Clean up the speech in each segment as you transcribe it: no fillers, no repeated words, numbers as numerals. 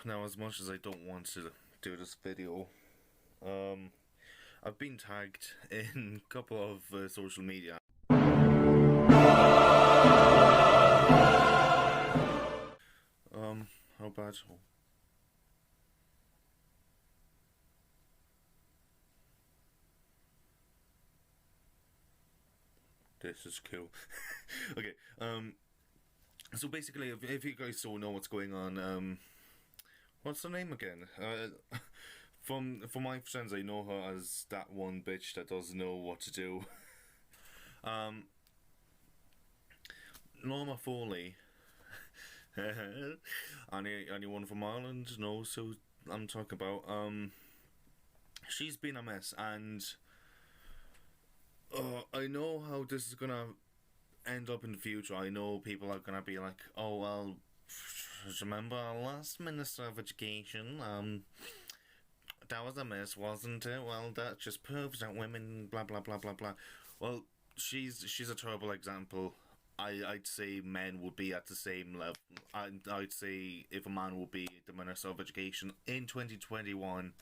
Now, as much as I don't want to do this video, um, I've been tagged in a couple of social media. How bad? This is cool. Okay, so basically, if you guys don't know what's going on, what's her name again? From my friends, I know her as that one bitch that doesn't know what to do. Norma Foley. Anyone from Ireland knows who I'm talking about. She's been a mess, and I know how this is gonna end up in the future. I know people are gonna be like, "Oh well, remember our last Minister of Education? That was a mess, wasn't it? Well, that just proves that women, blah blah blah blah blah." Well, she's a terrible example. I'd say men would be at the same level. I'd say if a man would be the Minister of Education in 2021,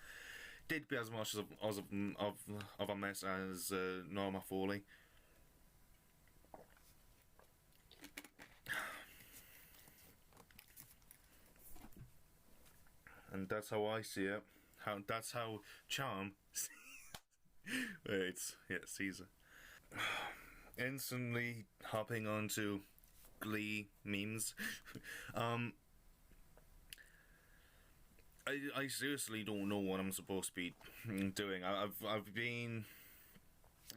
did be as much of a mess as Norma Foley. And that's how I see it. That's how Charm Caesar. Instantly hopping onto Glee memes. I seriously don't know what I'm supposed to be doing. I've been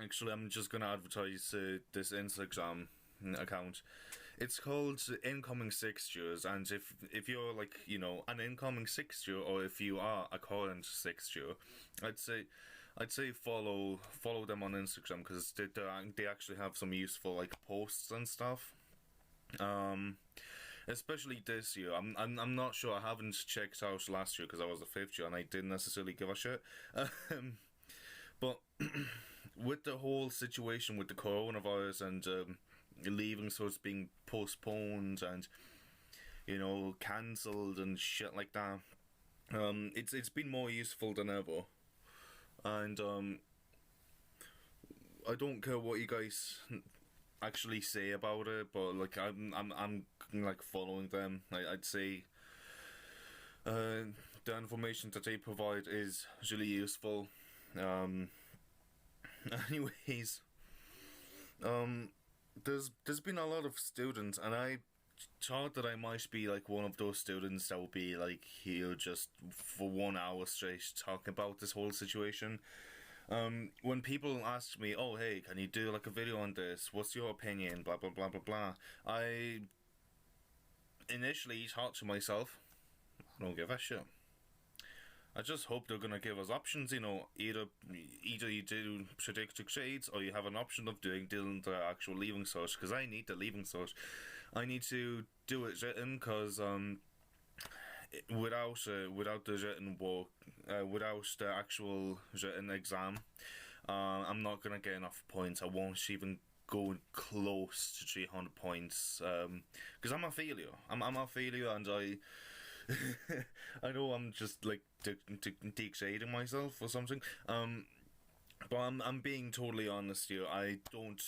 actually. I'm just gonna advertise this Instagram account. It's called Incoming Sixtures, and if you're like an incoming sixture, or if you are a current sixture, I'd say follow them on Instagram, because they actually have some useful like posts and stuff. Especially this year. I'm not sure. I haven't checked out last year because I was a fifth year and I didn't necessarily give a shit. But with the whole situation with the coronavirus and Leaving Cert being postponed and cancelled and shit like that, it's been more useful than ever. And I don't care what you guys actually say about it, but like I'm like following them. I'd say the information that they provide is really useful. Anyways, there's been a lot of students, and I thought that I might be like one of those students that will be like here just for 1 hour straight talking about this whole situation. When people ask me, "Oh, hey, can you do like a video on this? What's your opinion? Blah blah blah blah blah," I initially thought to myself, "I don't give a shit. I just hope they're gonna give us options. Either you do predicted grades, or you have an option of doing the actual Leaving Cert, because I need the Leaving Cert. I need to do it written, because without the written work, without the actual written exam, I'm not gonna get enough points. I won't even go close to 300 points, because I'm a failure. I'm a failure, and I know I'm just like degrading myself or something. But I'm being totally honest here. I don't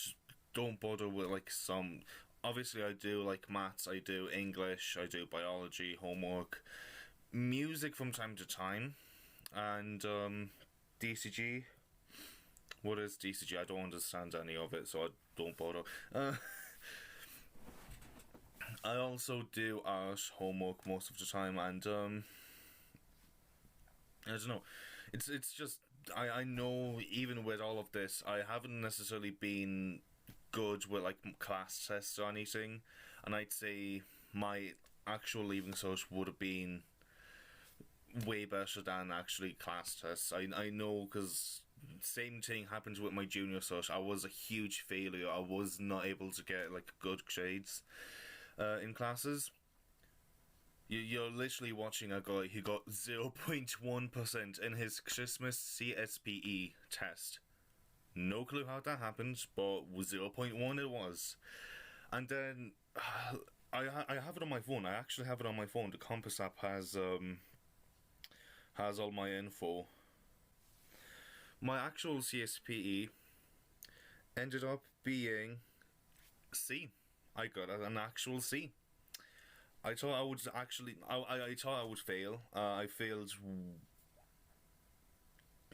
bother with like some. Obviously, I do like maths, I do English, I do biology, homework, music from time to time, and DCG. What is DCG? I don't understand any of it, so I don't bother. I also do art homework most of the time, and I don't know. It's just I know, even with all of this, I haven't necessarily been good with like class tests or anything, and I'd say my actual Leaving Cert would have been way better than actually class tests. I know, because same thing happened with my junior cert. I was a huge failure. I was not able to get like good grades in classes. You're literally watching a guy who got 0.1% in his Christmas CSPE test. No clue how that happened, but 0.1 it was. And then I have it on my phone. I actually have it on my phone. The Compass app has has all my info. My actual CSPE ended up being C. I got an actual C. I thought I would actually. I thought I would fail. I failed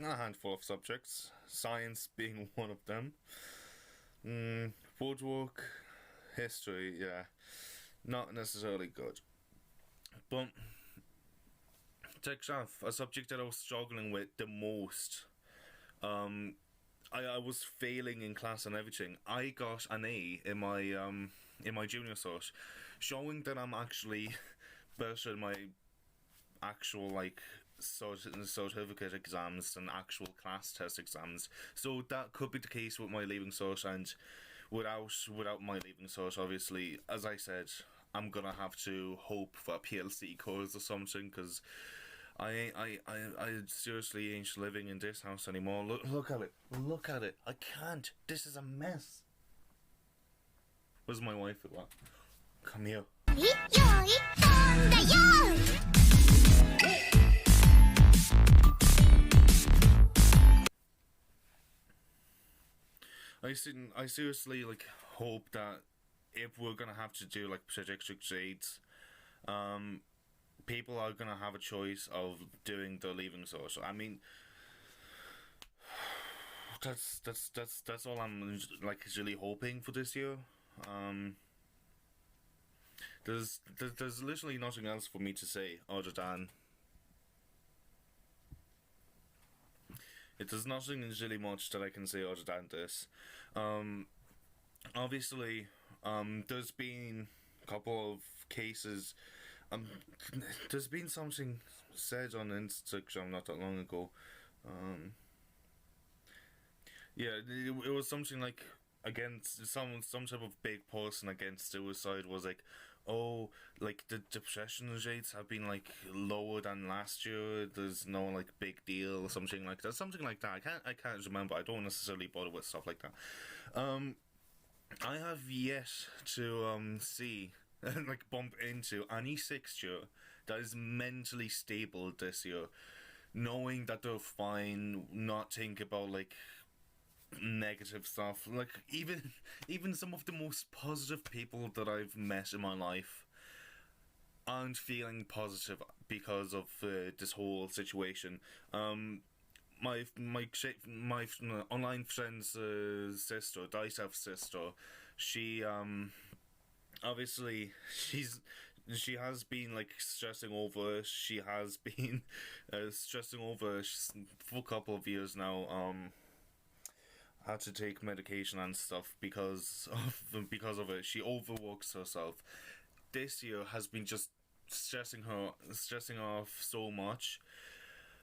a handful of subjects, science being one of them. Woodwork, history, yeah, not necessarily good. But check off a subject that I was struggling with the most. I was failing in class and everything. I got an A in my junior cert, showing that I'm actually better in my actual certificate exams than actual class test exams. So that could be the case with my leaving cert, and without my leaving cert, obviously, as I said, I'm gonna have to hope for a PLC course or something, because I seriously ain't living in this house anymore. Look at it. Look at it. I can't. This is a mess. Where's my wife at? What? Come here. I seriously hope that if we're gonna have to do predicted grades, people are gonna have a choice of doing the leaving cert. I mean, that's all I'm really hoping for this year. There's literally nothing else for me to say other than there's nothing really much that I can say other than this. Obviously, there's been a couple of cases. There's been something said on Instagram not that long ago. Yeah, it was something against some type of big person against suicide was oh, the depression rates have been lower than last year. There's no big deal or something like that. Something like that. I can't remember. I don't necessarily bother with stuff like that. I have yet to see bump into any sixth year that is mentally stable this year, knowing that they're fine, not think about negative stuff. Even some of the most positive people that I've met in my life aren't feeling positive because of this whole situation. My online friend's sister, Dicef's sister, she obviously she has been stressing over it. She has been stressing over it for a couple of years now. Had to take medication and stuff because of it. She overworks herself. This year has been just stressing off so much,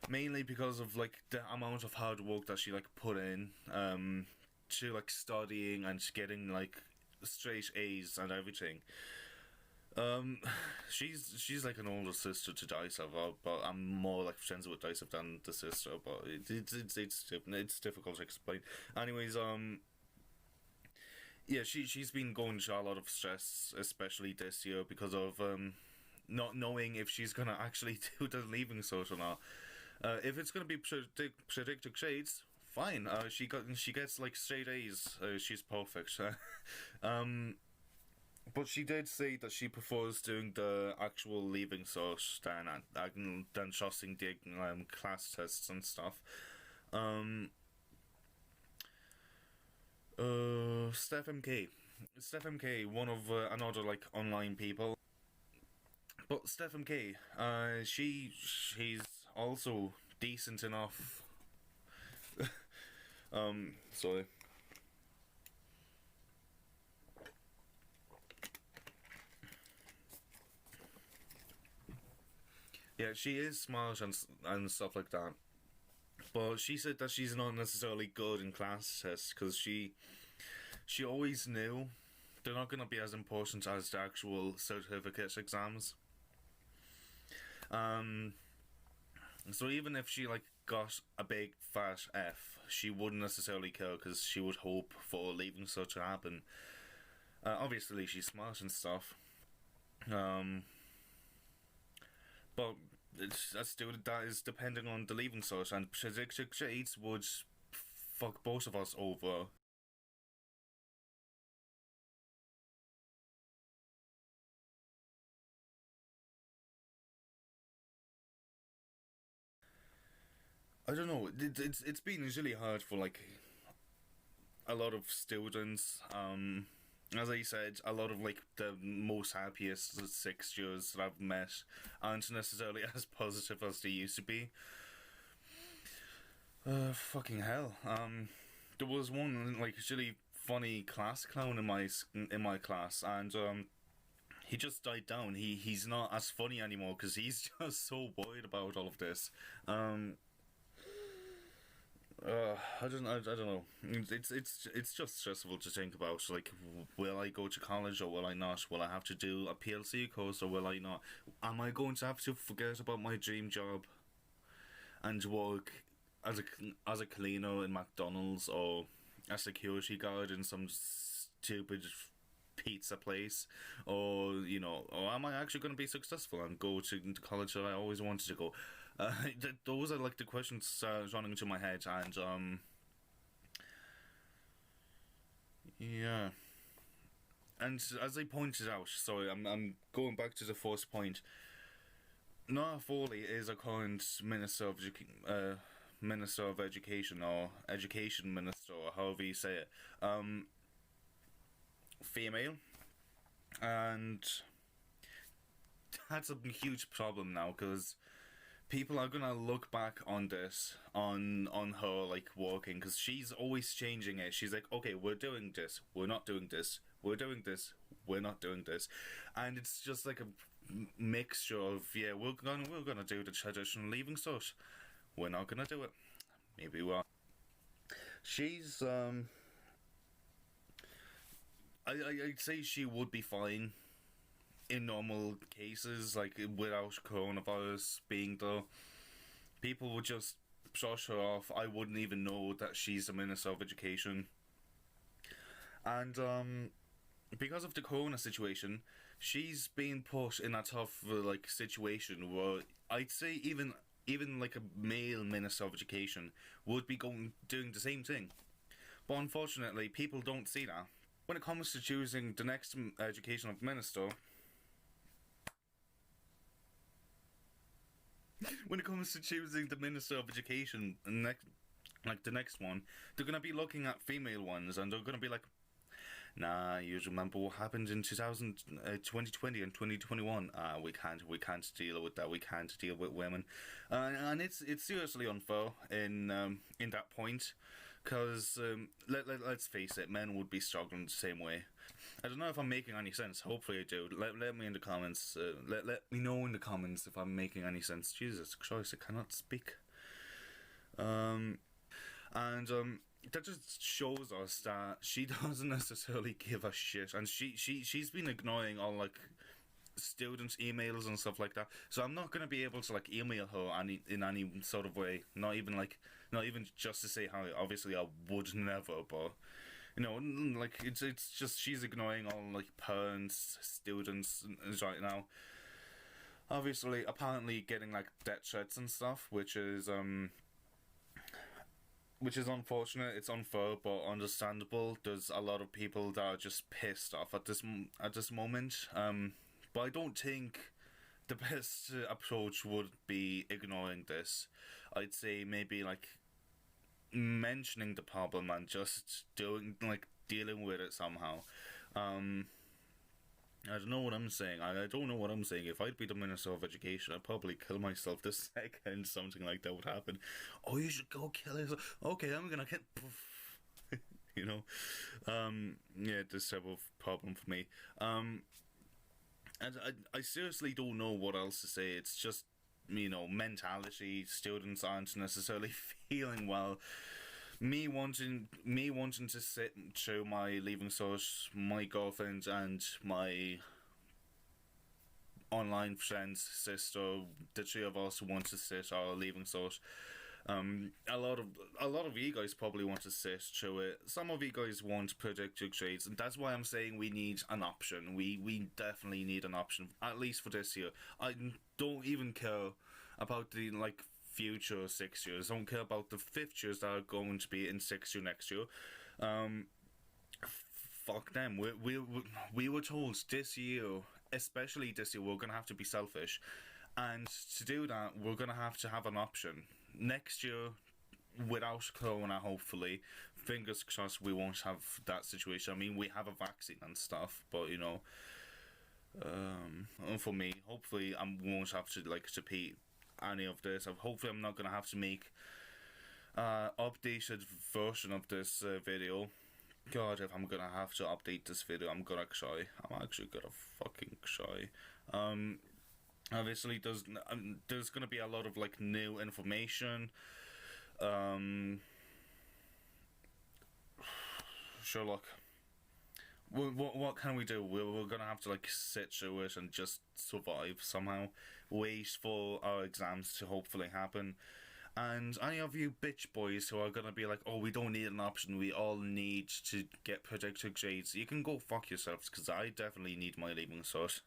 mainly because of the amount of hard work that she put in to studying and getting straight A's and everything. She's an older sister to Dicef, but I'm more friends with Dicef than the sister. But it's difficult to explain. Anyways, yeah, she's been going through a lot of stress, especially this year because of not knowing if she's gonna actually do the leaving cert or not. If it's gonna be predicted grades, fine. She gets straight A's. She's perfect. But she did say that she prefers doing the actual leaving cert than trusting the class tests and stuff. Steph MK, one of another online people. But Steph MK, she's also decent enough. Sorry. Yeah, she is smart and stuff like that. But she said that she's not necessarily good in class tests because she always knew they're not going to be as important as the actual certificate exams. So even if she got a big fat F, she wouldn't necessarily care because she would hope for leaving cert to happen. Obviously she's smart and stuff. But it's a student that is depending on the leaving cert, and predicted grades would fuck both of us over. I don't know. It's been really hard for like a lot of students. As I said, a lot of like the most happiest sixth years that I've met aren't necessarily as positive as they used to be. Fucking hell. There was one like really funny class clown in my class, and he just died down. He's not as funny anymore because he's just so worried about all of this. Um, I don't know. It's just stressful to think about. Like, will I go to college or will I not? Will I have to do a PLC course or will I not? Am I going to have to forget about my dream job and work as a cleaner in McDonald's or a security guard in some stupid pizza place, or am I actually going to be successful and go to the college that I always wanted to go? Those are like the questions running into my head, and yeah. And as I pointed out, sorry, I'm going back to the first point. Noah Foley is a current Minister of Education or Education Minister, or however you say it. Female, and that's a huge problem now because people are gonna look back on this on her like working because she's always changing it. She's like, okay, we're doing this, we're not doing this, we're doing this, we're not doing this, and it's just like a mixture of yeah, we're gonna do the traditional leaving cert, we're not gonna do it, maybe we are. She's I'd say she would be fine in normal cases, like without coronavirus being there. People would just brush her off. I wouldn't even know that she's the Minister of Education. And because of the corona situation, she's being put in a tough like situation where I'd say even like a male Minister of Education would be going doing the same thing. But unfortunately, people don't see that. When it comes to choosing the next educational minister, when it comes to choosing the Minister of Education, like the next one, they're gonna be looking at female ones, and they're gonna be like, "Nah, you remember what happened in 2020 and 2021? We can't deal with that. We can't deal with women," and it's seriously unfair in that point, because let's face it, men would be struggling the same way. I don't know if I'm making any sense. Hopefully I do. Let me in the comments. Let me know in the comments if I'm making any sense. Jesus Christ, I cannot speak. And that just shows us that she doesn't necessarily give a shit, and she's been ignoring all like students' emails and stuff like that. So I'm not gonna be able to like email her in any sort of way. Not even just to say hi. Obviously, I would never, but like it's just she's ignoring all like parents, students right now. Obviously, apparently getting like death threats and stuff, which is unfortunate. It's unfair, but understandable. There's a lot of people that are just pissed off at this moment. But I don't think the best approach would be ignoring this. I'd say maybe like mentioning the problem and just dealing with it somehow. I don't know what I'm saying. I don't know what I'm saying. If I'd be the Minister of Education, I'd probably kill myself the second something like that would happen. Oh, you should go kill yourself. Okay, I'm gonna kill. you know, yeah, this type of problem for me. And I seriously don't know what else to say. It's just mentality. Students aren't necessarily feeling well. Me wanting to sit through my leaving cert, my girlfriend and my online friend's sister, the three of us want to sit our leaving cert. A lot of you guys probably want to sit through it. Some of you guys want predict your grades, and that's why I'm saying we need an option. We definitely need an option, at least for this year. I don't even care about the like future 6 years. I don't care about the fifth years that are going to be in 6 year next year. Um, Fuck them. We were told this year, especially this year, we're gonna have to be selfish, and to do that, we're gonna have to have an option next year without Corona. Hopefully, fingers crossed, we won't have that situation. I mean, we have a vaccine and stuff, but you know, and for me, hopefully, I won't have to like repeat any of this. Hopefully, I'm not gonna have to make updated version of this video. God, if I'm gonna have to update this video, I'm gonna cry. I'm actually gonna fucking cry. Obviously, there's gonna be a lot of like new information. Sure, look. What can we do? We're gonna have to like sit through it and just survive somehow. Wait for our exams to hopefully happen. And any of you bitch boys who are gonna be like, oh, we don't need an option, we all need to get predicted grades, you can go fuck yourselves, because I definitely need my leaving cert.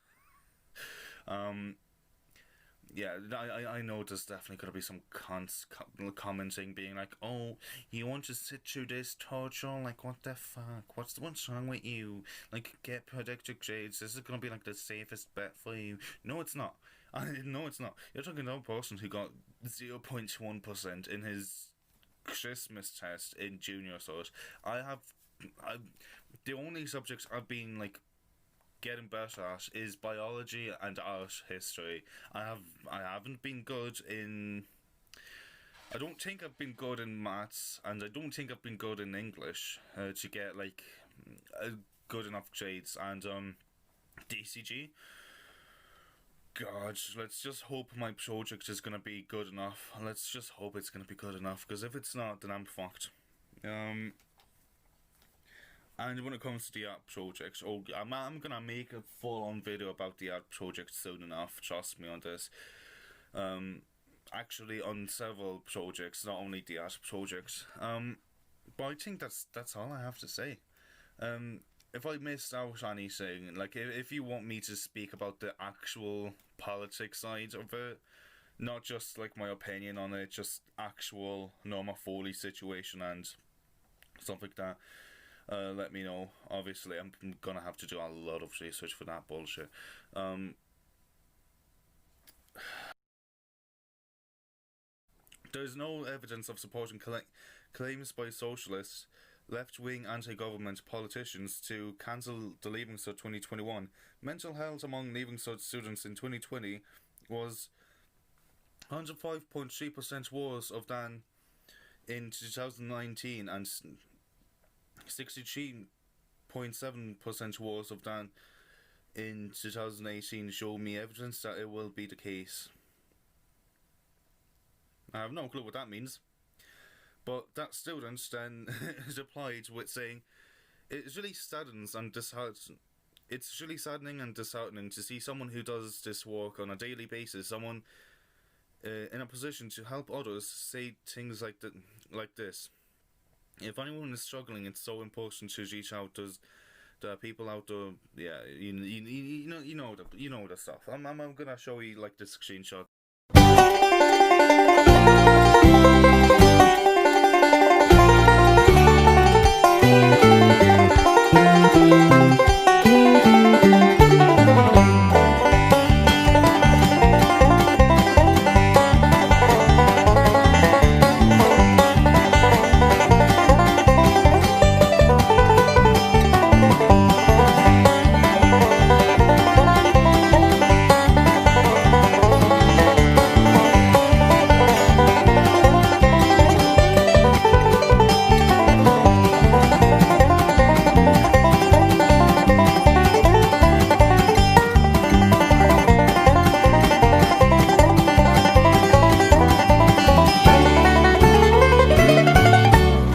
Yeah, I know there's definitely gonna be some commenting being like, oh, you want to sit through this torture? Like, what the fuck? What's wrong with you? Like, get predicted grades. This is gonna be like the safest bet for you. No, it's not. No, it's not. You're talking to a person who got 0.1% in his Christmas test in junior cert. The only subjects I've been like getting better at is biology and art history. I haven't been good in. I don't think I've been good in maths, and I don't think I've been good in English to get like good enough grades. And DCG. God, let's just hope my project is gonna be good enough. Let's just hope it's gonna be good enough, because if it's not, then I'm fucked. And when it comes to the art projects, I'm gonna make a full-on video about the art project soon enough. Trust me on this. Actually, on several projects, not only the art projects. But I think that's all I have to say. If I missed out anything, like if you want me to speak about the actual politics side of it, not just like my opinion on it, just actual Norma Foley situation and stuff like that, let me know. Obviously, I'm gonna have to do a lot of research for that bullshit. There's no evidence of supporting claims by socialists, left-wing anti-government politicians to cancel the Leaving Cert 2021. Mental health among Leaving Cert students in 2020 was 105.3% worse of than in 2019 and 63.7% worse of than in 2018. Show me evidence that it will be the case. I have no clue what that means. But that student then replied with saying, "It really saddens and It's really saddening and disheartening to see someone who does this work on a daily basis, someone in a position to help others, say things like this. If anyone is struggling, it's so important to reach out to the people out there. Yeah, you know the stuff. I'm gonna show you like this screenshot."